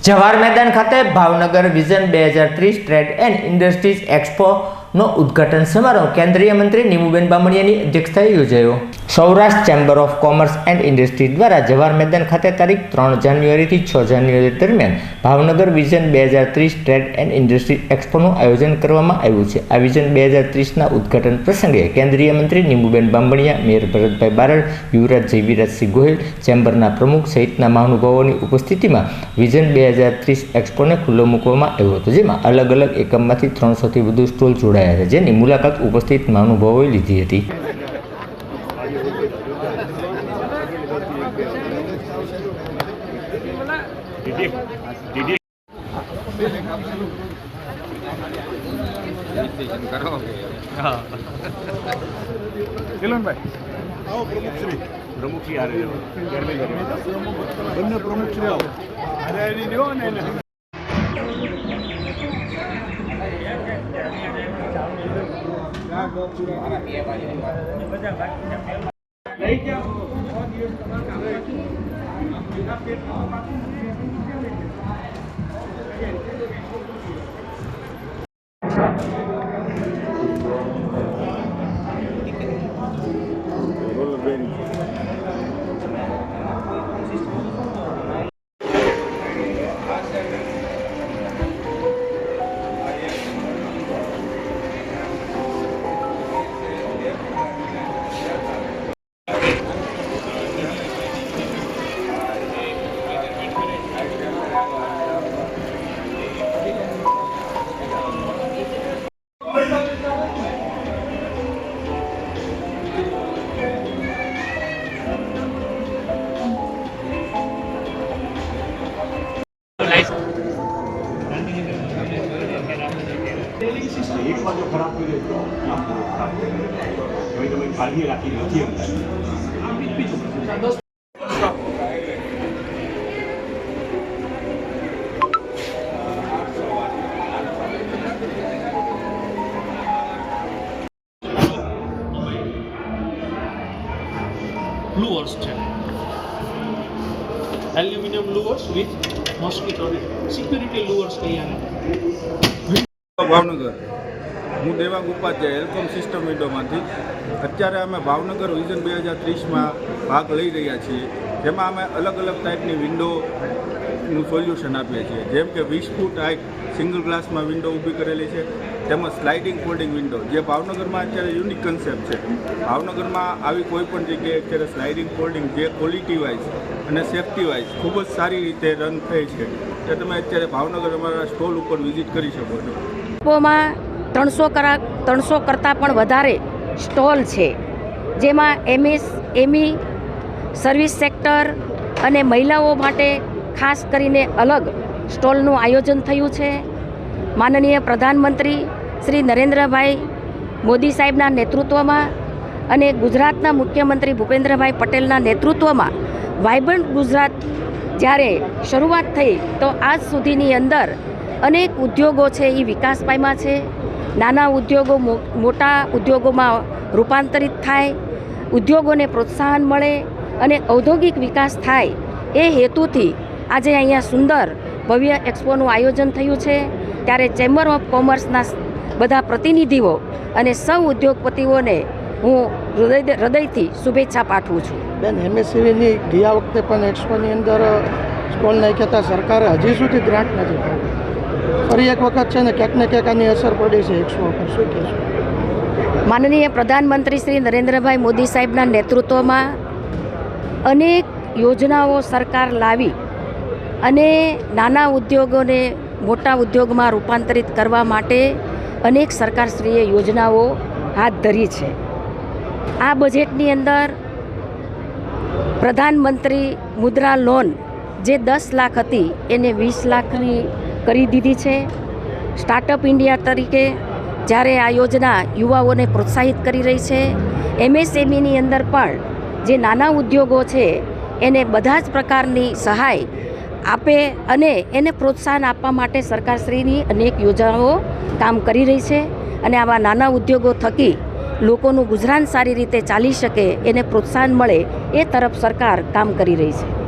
જવાહર મેદાન ખાતે Bhavnagar vision 2030 trade and industries એક્સપોનો ઉદ્ઘાટન સમારોહ કેન્દ્રીય મંત્રી નીમુબેન બામણિયાની અધ્યક્ષતાએ યોજાયો. Saurashtra chamber of commerce and industry દ્વારા જવાહર મેદાન ખાતે તારીખ 3 જાન્યુઆરીથી 6 જાન્યુઆરી દરમિયાન Bhavnagar vision 2030 trade and industry એક્સપોનું આયોજન કરવામાં આવ્યું છે. આ વિઝન 2030ના ઉદ્ઘાટન પ્રસંગે કેન્દ્રીય મંત્રી નીમુબેન બામણિયા, મેયર ભરતભાઈ બારડ, યુવરાજ જયવિરાજસિંહ ગોહિલ, ચેમ્બરના પ્રમુખ સહિતના મહાનુભાવોની ઉપસ્થિતિમાં વિઝન 2030 એક્સપોને ખુલ્લો મૂકવામાં આવ્યો હતો, જેમાં અલગ અલગ એકમમાંથી 300થી વધુ સ્ટોલ જોડાયા છે, જેની મુલાકાત ઉપસ્થિત મહાનુભાવોએ લીધી હતી. પ્રમુખશ્રી બંને પ્રમુખશ્રી આવો એક વાર જો ખરાબ કરી તો તમે કાળજી રાખી નથી lures છે, aluminium lures with mosquito security lures કહીએ. ભાવનગર, હું દેવાંગ ઉપાધ્યાય, એલ્કોમ સિસ્ટમ વિન્ડોમાંથી. અત્યારે અમે ભાવનગર વિઝન 2030માં ભાગ લઈ રહ્યા છીએ, જેમાં અમે અલગ અલગ ટાઈપની વિન્ડોનું સોલ્યુશન આપીએ છીએ, જેમ કે 20 ફૂટ હાઈટ સિંગલ ગ્લાસમાં વિન્ડો ઊભી કરેલી છે, તેમજ સ્લાઇડિંગ ફોલ્ડિંગ વિન્ડો, જે ભાવનગરમાં અત્યારે યુનિક કન્સેપ્ટ છે. ભાવનગરમાં આવી કોઈ પણ જગ્યાએ અત્યારે સ્લાઇડિંગ ફોલ્ડિંગ જે ક્વોલિટી વાઇઝ અને સેફ્ટી વાઇઝ ખૂબ જ સારી રીતે રન થઈ છે, તે તમે અત્યારે ભાવનગર અમારા સ્ટોલ ઉપર વિઝિટ કરી શકો છો. એક્સપોમાં 300 કરતાં પણ વધારે સ્ટોલ છે, જેમાં એમએસએમઈ, સર્વિસ સેક્ટર અને મહિલાઓ માટે ખાસ કરીને અલગ સ્ટોલનું આયોજન થયું છે. માનનીય પ્રધાનમંત્રી શ્રી નરેન્દ્રભાઈ મોદી સાહેબના નેતૃત્વમાં અને ગુજરાતના મુખ્યમંત્રી ભૂપેન્દ્રભાઈ પટેલના નેતૃત્વમાં વાઇબ્રન્ટ ગુજરાત જ્યારે શરૂઆત થઈ તો આજ સુધીની અંદર અનેક ઉદ્યોગો છે એ વિકાસ પામ્યા છે. નાના ઉદ્યોગો મોટા ઉદ્યોગોમાં રૂપાંતરિત થાય, ઉદ્યોગોને પ્રોત્સાહન મળે અને ઔદ્યોગિક વિકાસ થાય, એ હેતુથી આજે અહીંયા સુંદર ભવ્ય એક્સપોનું આયોજન થયું છે. ત્યારે ચેમ્બર ઓફ કોમર્સના બધા પ્રતિનિધિઓ અને સૌ ઉદ્યોગપતિઓને હું હૃદયથી શુભેચ્છા પાઠવું છું. બેન, એમએસસીની ગયા વખતે પણ એક્સપોની અંદર સ્ટોલ નાખ્યા હતા, સરકારે હજી સુધી ગ્રાન્ટ નથી પાડી. ફરી એક વખત છે ને ક્યાંક ને ક્યાંક આની અસર પડી છે એક્સપો પર, શું કહેશો? માનનીય પ્રધાનમંત્રી શ્રી નરેન્દ્રભાઈ મોદી સાહેબના નેતૃત્વમાં અનેક યોજનાઓ સરકાર લાવી અને નાના ઉદ્યોગોને મોટા ઉદ્યોગમાં રૂપાંતરિત કરવા માટે અનેક સરકારશ્રીએ યોજનાઓ હાથ ધરી છે. આ બજેટની અંદર પ્રધાનમંત્રી મુદ્રા લોન જે 10 લાખ હતી એને 20 લાખની કરી દીધી છે. સ્ટાર્ટઅપ ઇન્ડિયા તરીકે જ્યારે આ યોજના યુવાઓને પ્રોત્સાહિત કરી રહી છે. એમએસએમઈની અંદર પણ જે નાના ઉદ્યોગો છે એને બધા જ પ્રકારની સહાય આપે અને એને પ્રોત્સાહન આપવા માટે સરકારશ્રીની અનેક યોજનાઓ કામ કરી રહી છે અને આવા નાના ઉદ્યોગો થકી લોકોનું ગુજરાન સારી રીતે ચાલી શકે, એને પ્રોત્સાહન મળે એ તરફ સરકાર કામ કરી રહી છે.